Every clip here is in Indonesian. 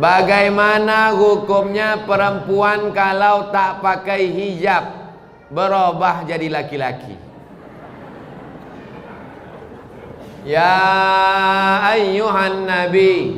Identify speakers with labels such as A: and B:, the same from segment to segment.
A: Bagaimana hukumnya perempuan kalau tak pakai hijab berubah jadi laki-laki? Ya ayyuhan nabi,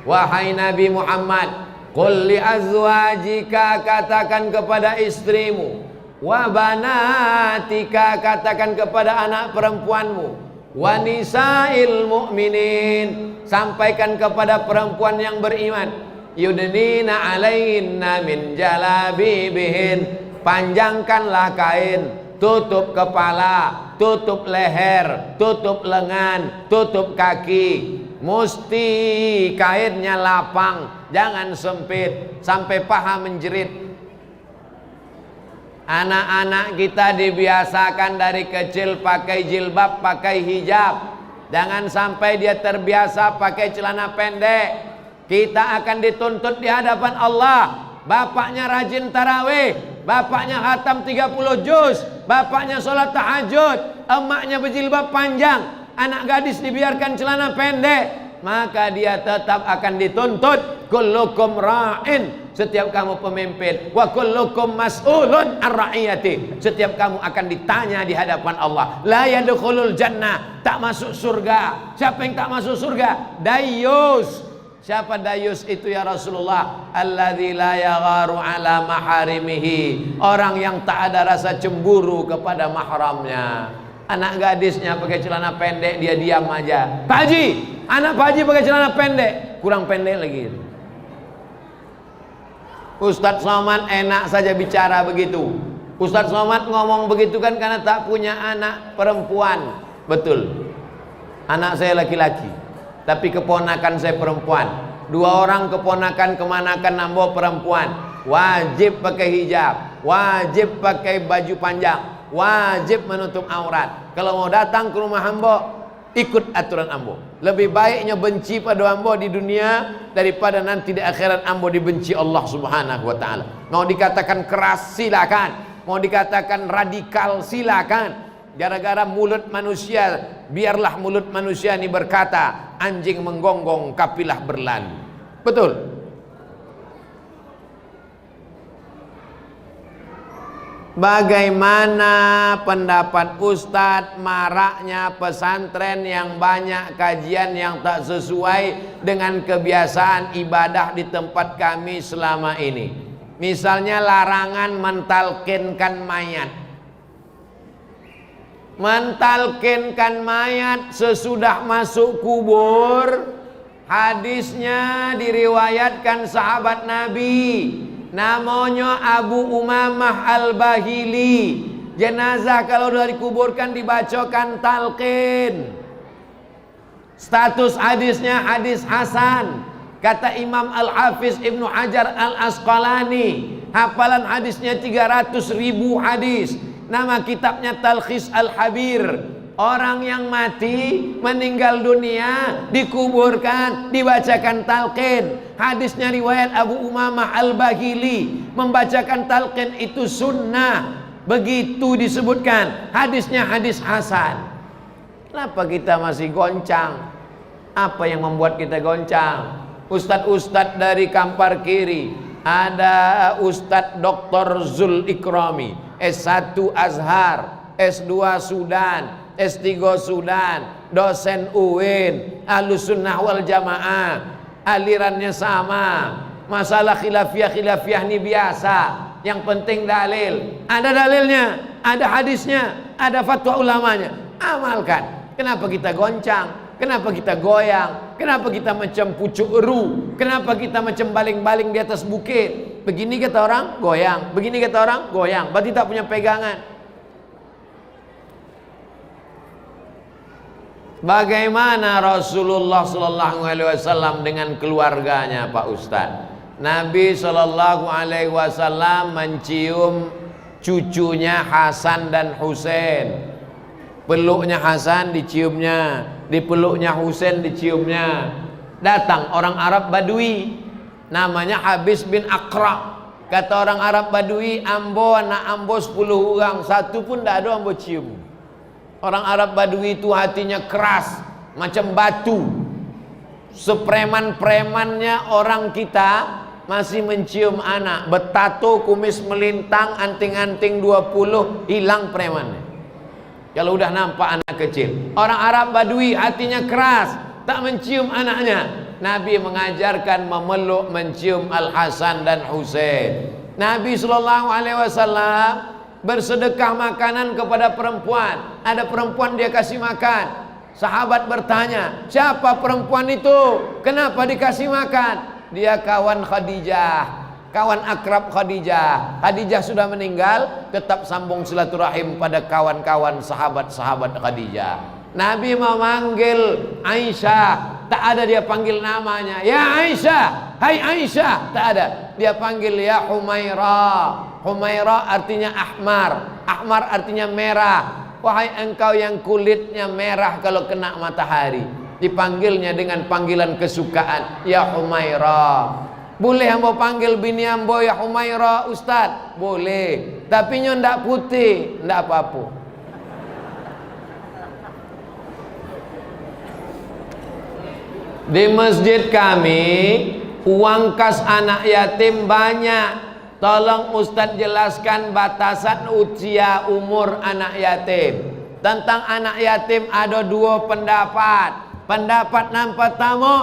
A: wahai Nabi Muhammad, qul li azwajika, katakan kepada istrimu, wa banatika, katakan kepada anak perempuanmu, wa nisa'il mu'minin, sampaikan kepada perempuan yang beriman, yudnina alaihinna min jalabibihin, panjangkanlah kain, tutup kepala, tutup leher, tutup lengan, tutup kaki, mesti kainnya lapang, jangan sempit sampai paha menjerit. Anak-anak kita dibiasakan dari kecil pakai jilbab, pakai hijab. Jangan sampai dia terbiasa pakai celana pendek. Kita akan dituntut di hadapan Allah. Bapaknya rajin tarawih, bapaknya khatam 30 juz, bapaknya sholat tahajud, emaknya berjilbab panjang, anak gadis dibiarkan celana pendek, maka dia tetap akan dituntut. Kullukum ra'in, setiap kamu pemimpin, wa kullukum mas'ulun an ra'iyati, setiap kamu akan ditanya di hadapan Allah. La yadkhulul jannah, tak masuk surga. Siapa yang tak masuk surga? Dayus. Siapa dayus itu ya Rasulullah? Alladzi la yagharu ala maharimihi, orang yang tak ada rasa cemburu kepada mahramnya. Anak gadisnya pakai celana pendek, dia diam aja. Pak Haji, anak Pak Haji pakai celana pendek, kurang pendek lagi. Ustadz Somad enak saja bicara begitu. Ustadz Somad ngomong begitu kan karena tak punya anak perempuan. Betul, anak saya laki-laki, tapi keponakan saya perempuan. 2 orang keponakan kemanakan nambo perempuan. Wajib pakai hijab, wajib pakai baju panjang, wajib menutup aurat. Kalau mau datang ke rumah ambo, ikut aturan ambo. Lebih baiknya benci pada ambo di dunia daripada nanti di akhirat ambo dibenci Allah Subhanahu wa taala. Mau dikatakan keras silakan, mau dikatakan radikal silakan. Gara-gara mulut manusia, biarlah mulut manusia ini berkata, anjing menggonggong kapilah berlalu. Betul. Bagaimana pendapat Ustadz maraknya pesantren yang banyak kajian yang tak sesuai dengan kebiasaan ibadah di tempat kami selama ini? Misalnya larangan mentalkinkan mayat. Mentalkinkan mayat sesudah masuk kubur, hadisnya diriwayatkan sahabat Nabi, namanya Abu Umamah Al-Bahili. Jenazah kalau sudah dikuburkan dibacakan talqin. Status hadisnya hadis hasan. Kata Imam Al-Hafiz Ibnu Hajar Al-Asqalani, hafalan hadisnya 300.000 hadis. Nama kitabnya Talkhis Al-Habir. Orang yang mati, meninggal dunia, dikuburkan, dibacakan talqin. Hadisnya riwayat Abu Umamah Al-Bahili. Membacakan talqin itu sunnah. Begitu disebutkan. Hadisnya hadis hasan. Kenapa kita masih goncang? Apa yang membuat kita goncang? Ustadz-ustadz dari Kampar Kiri. Ada Ustadz Dr. Zul Ikrami, S1 Azhar, S2 Sudan, S3 Sudan, dosen UIN, Ahlussunnah wal Jamaah, alirannya sama. Masalah khilafiyah ini biasa. Yang penting dalil. Ada dalilnya, ada hadisnya, ada fatwa ulamanya. Amalkan. Kenapa kita goncang? Kenapa kita goyang? Kenapa kita macam pucuk eru? Kenapa kita macam baling-baling di atas bukit? Begini kata orang, goyang. Begini kata orang, goyang. Berarti tak punya pegangan. Bagaimana Rasulullah Sallallahu Alaihi Wasallam dengan keluarganya, Pak Ustadz? Nabi Sallallahu Alaihi Wasallam mencium cucunya Hasan dan Husain. Peluknya Hasan diciumnya, di peluknya Husain diciumnya. Datang orang Arab Badui, namanya Habis bin Aqra. Kata orang Arab Badui, ambo anak ambo 10 orang, satu pun tak ada ambo cium. Orang Arab Badui itu hatinya keras macam batu. Sepreman-premannya orang kita masih mencium anak, bertato, kumis melintang, anting-anting 20, hilang premannya. Kalau udah nampak anak kecil. Orang Arab Badui hatinya keras, tak mencium anaknya. Nabi mengajarkan memeluk, mencium Al-Hasan dan Husain. Nabi SAW bersedekah makanan kepada perempuan. Ada perempuan dia kasih makan. Sahabat bertanya, siapa perempuan itu? Kenapa dikasih makan? Dia kawan Khadijah, kawan akrab Khadijah. Khadijah sudah meninggal, tetap sambung silaturahim pada kawan-kawan sahabat-sahabat Khadijah. Nabi memanggil Aisyah, tak ada dia panggil namanya. Ya Aisyah, hai Aisyah, tak ada. Dia panggil ya Humairah. Humairah artinya ahmar, ahmar artinya merah. Wahai engkau yang kulitnya merah kalau kena matahari. Dipanggilnya dengan panggilan kesukaan, ya Humairah. Boleh ambo panggil bini ambo ya Humairah Ustaz? Boleh. Tapi nyo ndak putih, ndak apa-apa. Di masjid kami uang kas anak yatim banyak. Tolong Ustadz jelaskan batasan usia umur anak yatim. Tentang anak yatim ada dua pendapat. Pendapat yang pertama,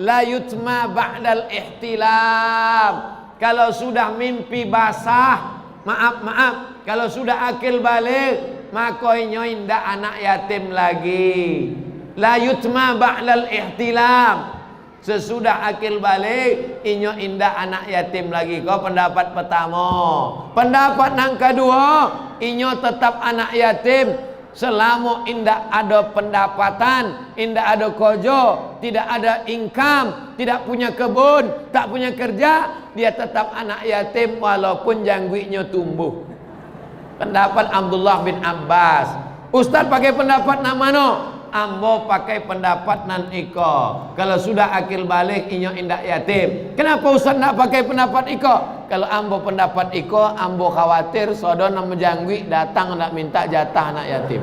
A: la yutma ba'dal ihtilam. Kalau sudah mimpi basah, maaf, kalau sudah akil balik, maka nyoy ndak anak yatim lagi. La yutma ba'dal ihtilam. Sesudah akil balik, inyo indah anak yatim lagi. Kau pendapat pertama. Pendapat yang kedua, inyo tetap anak yatim selama indah ada pendapatan, indah ada kojo, tidak ada income, tidak punya kebun, tak punya kerja, dia tetap anak yatim walaupun jangguinya tumbuh. Pendapat Abdullah bin Abbas. Ustaz pakai pendapat nak mana? Ambo pakai pendapat nan iko. Kalau sudah akil balik inyo indak yatim. Kenapa Ustaz nak pakai pendapat iko? Kalau ambo pendapat iko, ambo khawatir sodon nama jangwi datang nak minta jatah anak yatim.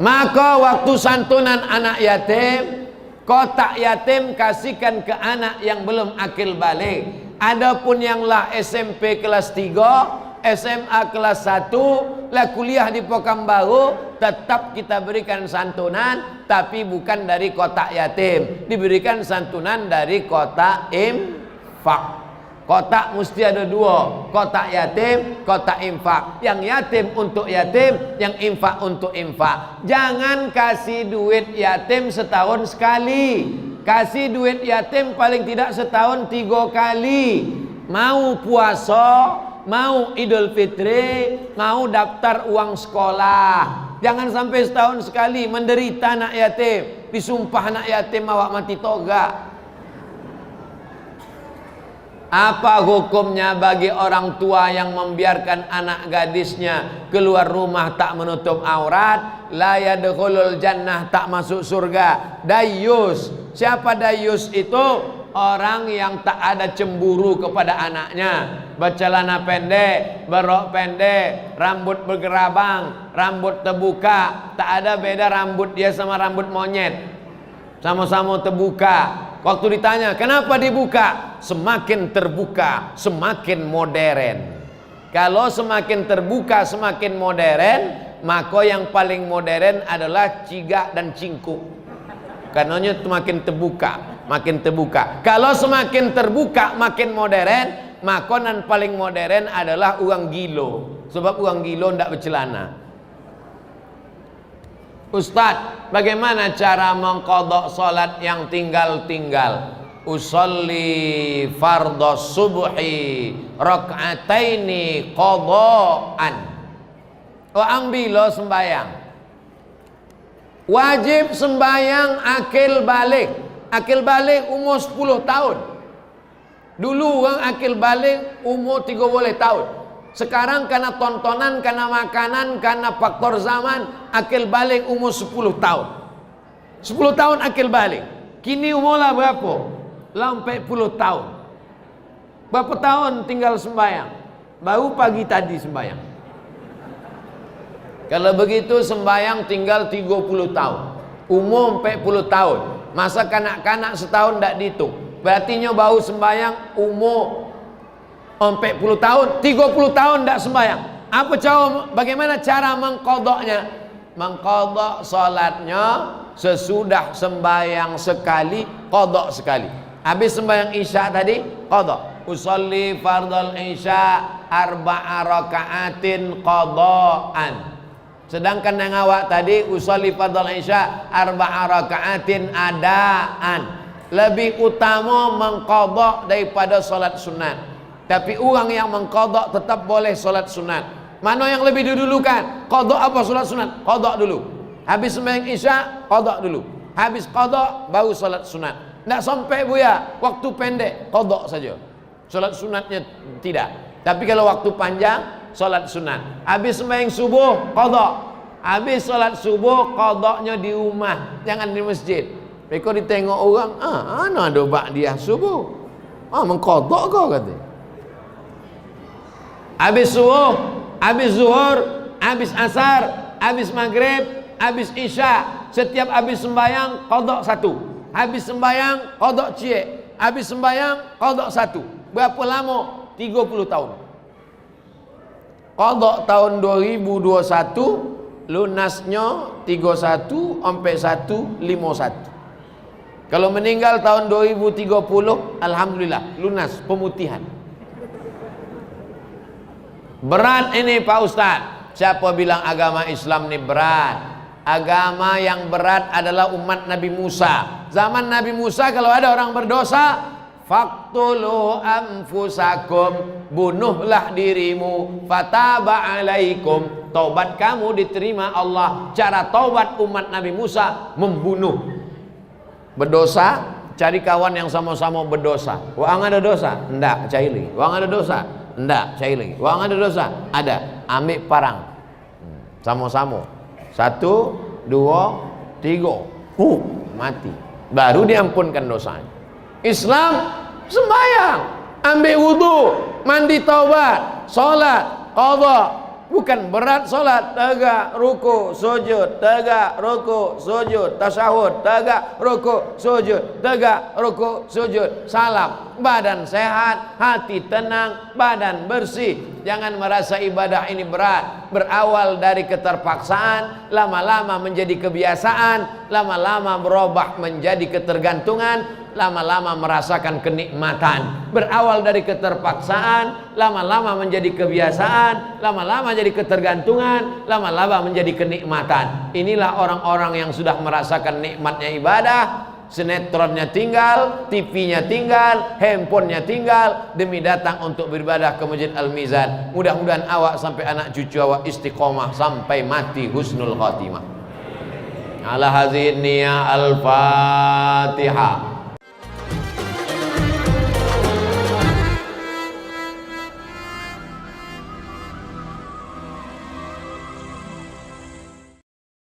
A: Maka waktu santunan anak yatim, kotak yatim kasihkan ke anak yang belum akil balik. Adapun yang lah SMP kelas 3, SMA kelas 1, lah kuliah di Pekanbaru, tetap kita berikan santunan, tapi bukan dari kotak yatim, diberikan santunan dari kotak infak. Kotak mesti ada dua, kotak yatim, kotak infak. Yang yatim untuk yatim, yang infak untuk infak. Jangan kasih duit yatim setahun sekali. Kasih duit yatim paling tidak setahun 3 kali. Mau puasa, mau Idul Fitri, mau daftar uang sekolah. Jangan sampai setahun sekali menderita anak yatim. Disumpah anak yatim awak mati toga. Apa hukumnya bagi orang tua yang membiarkan anak gadisnya keluar rumah tak menutup aurat? La yadkhulul jannah, tak masuk surga. Dayus. Siapa dayus itu? Orang yang tak ada cemburu kepada anaknya. Bercelana pendek, berrok pendek, rambut bergerabang, rambut terbuka. Tak ada beda rambut dia sama rambut monyet. Sama-sama terbuka. Waktu ditanya, kenapa dibuka? Semakin terbuka, semakin modern. Kalau semakin terbuka, semakin modern, maka yang paling modern adalah cigak dan cingkuk. Karenanya semakin terbuka, makin terbuka. Kalau semakin terbuka, makin modern, maka yang paling modern adalah uang gilo. Sebab uang gilo tidak bercelana. Ustaz, bagaimana cara mengqadha salat yang tinggal-tinggal? Usolli fardhos subhi rak'ataini qadhaan. Ambil sembayang. Wajib sembayang akil balik. Akil balik umur 10 tahun. Dulu orang akil balik umur 30 tahun. Sekarang karena tontonan, karena makanan, karena faktor zaman, akil balik umur 10 tahun. 10 tahun akil balik. Kini umurlah berapa? Sampai 10 tahun. Berapa tahun tinggal sembahyang? Baru pagi tadi sembahyang. Kalau begitu sembahyang tinggal 30 tahun. umur 40 tahun. Masa kanak-kanak setahun tak dihitung. Berarti nyo bau sembayang umur 40 tahun, 30 tahun tak sembayang. Bagaimana cara mengqadaknya? Mengqadak salatnya sesudah sembayang sekali, qadak sekali. Habis sembayang isya tadi, qadak. Usolli fardal isya arba'a raka'atin qadaan. Sedangkan yang awak tadi usolli fardal isya arba'a raka'atin adaan. Lebih utama mengqadak daripada solat sunat. Tapi orang yang mengqadak tetap boleh solat sunat. Mana yang lebih didulukan? Qadak apa solat sunat? Qadak dulu. Habis sembahyang isya, qadak dulu. Habis qadak baru solat sunat. Tak sampai buya, waktu pendek qadak saja. Solat sunatnya tidak. Tapi kalau waktu panjang, solat sunat. Habis sembahyang subuh, qadak. Habis solat subuh, qadaknya di rumah, jangan di masjid. Mereka ditengok orang, ana ada ba'diyah subuh. Mengqadak kau kata. Habis subuh, habis zuhur, habis asar, habis maghrib, habis isya, setiap habis sembayang qadak satu. Habis sembayang qadak cie. Habis sembayang qadak satu. Berapa lama? 30 tahun. Qadak tahun 2021, lunasnya 31 sampai 151. Kalau meninggal tahun 2030, alhamdulillah lunas pemutihan. Berat ini Pak Ustaz. Siapa bilang agama Islam ini berat? Agama yang berat adalah umat Nabi Musa. Zaman Nabi Musa kalau ada orang berdosa, faqtulu anfusakum, bunuhlah dirimu, fataba alaikum, taubat kamu diterima Allah. Cara taubat umat Nabi Musa membunuh. Berdosa, cari kawan yang sama-sama berdosa. Wang ada dosa? Enggak, cari lagi. Wang ada dosa? Enggak, cari lagi. Wang ada dosa? Ada. Ambil parang. Sama-sama. 1, 2, 3. Mati. Baru diampunkan dosanya. Islam sembahyang, ambil wudu, mandi taubat, salat, qadha. Bukan berat salat, tegak, ruku, sujud, tegak, ruku, sujud, tasyahud, tegak, ruku, sujud, tegak, ruku, sujud, salam. Badan sehat, hati tenang, badan bersih. Jangan merasa ibadah ini berat. Berawal dari keterpaksaan, lama-lama menjadi kebiasaan, lama-lama berubah menjadi ketergantungan, lama-lama merasakan kenikmatan. Berawal dari keterpaksaan, lama-lama menjadi kebiasaan, lama-lama jadi ketergantungan, lama-lama menjadi kenikmatan. Inilah orang-orang yang sudah merasakan nikmatnya ibadah. Sinetronnya tinggal, TV-nya tinggal, handphonenya tinggal, demi datang untuk beribadah ke Masjid Al-Mizan. Mudah-mudahan awak sampai anak cucu awak istiqomah sampai mati husnul khatimah. Ala hadhihi niyah al-Fatihah.